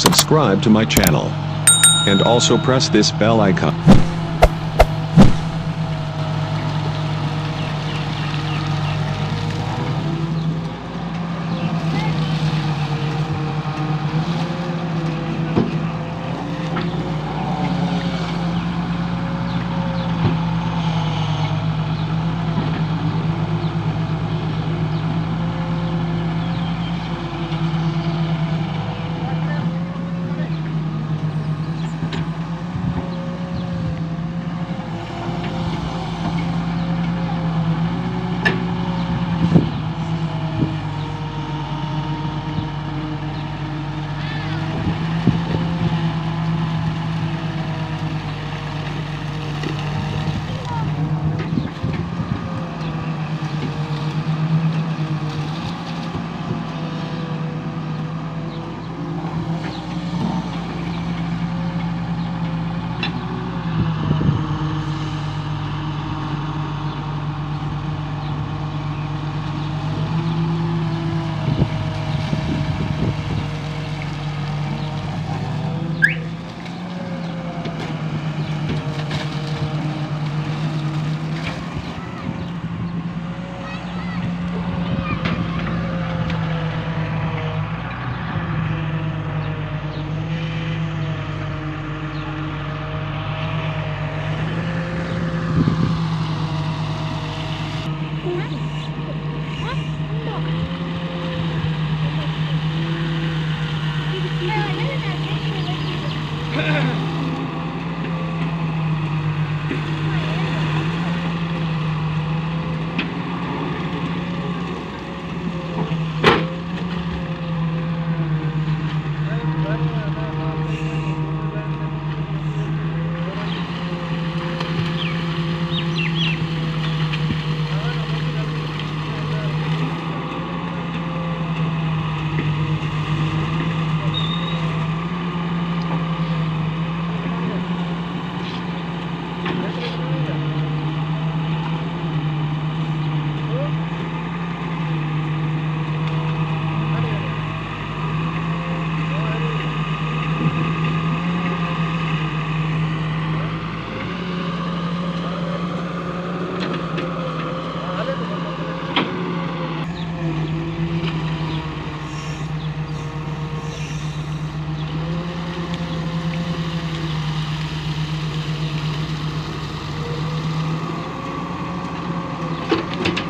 subscribe to my channel. And also press this bell icon.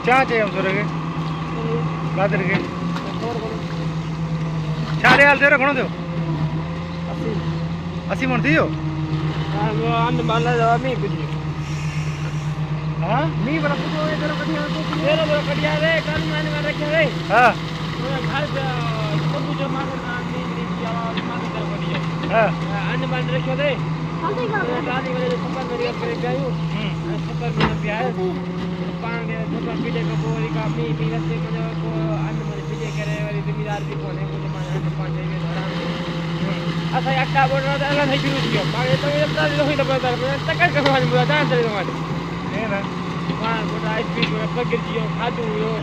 क्या चाहिए हम सोरे के गादर के चारे हाल तेरे कौन दो 80 मन दियो अंद माला जवा मी कुछ हां मी बड़ा कुछ ये तेरे कटिया तो तेरे बड़ा कटिया रे कान में रखे रे हां घर सब जो मांग ना मी की आवाज मांग कर कटिया हां अंद मान रखे रे हां गाड़ी वाले सफर में करे गयो सफर में प्यार पांगे सफर पीछे को बोरी का मी रस्ते में जो को अंद में पीछे करे वाली जिम्मेदार भी कोने को माने तो पांच में धरा अच्छा अट्टा बोल रहा था अल्लाह नहीं शुरू किया मारे तो ये बता लो ही तो बता टक्कर करवाने मुझे जान चले तुम्हारे नहीं ना वहां गोटा स्पीड में पकड़ दियो खादू यो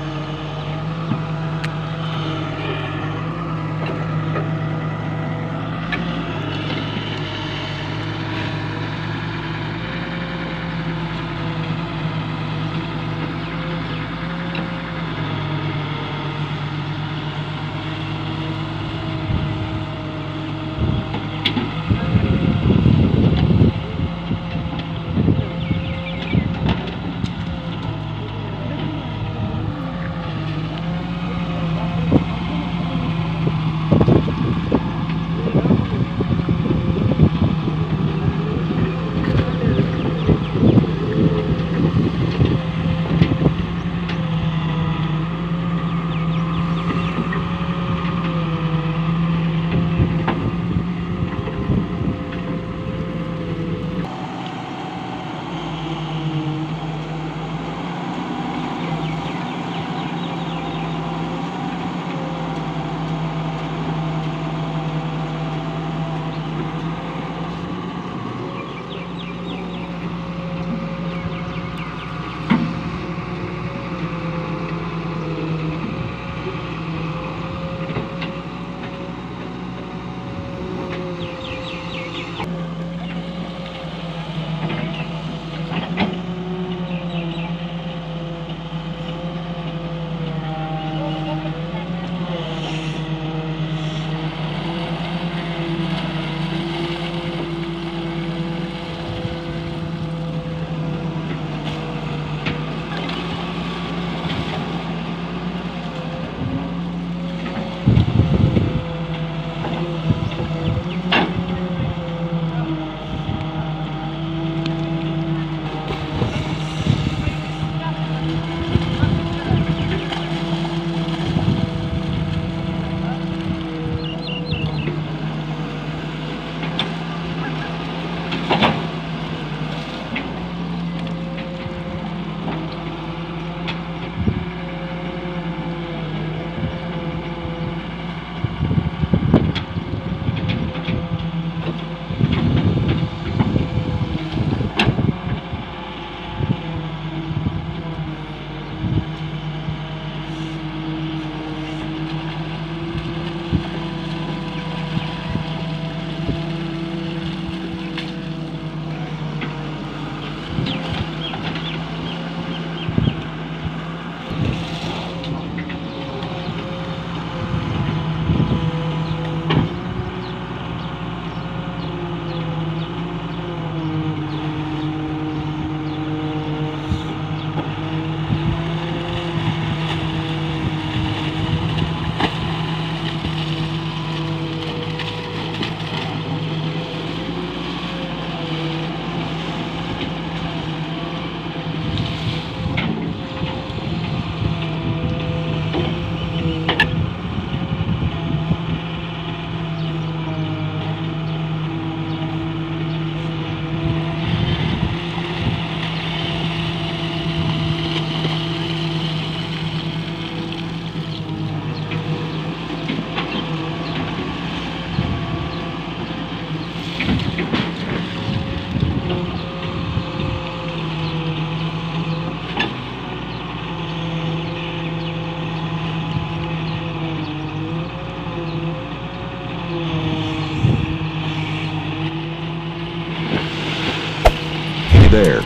there.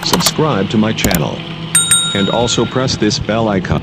Subscribe to my channel. And also press this bell icon.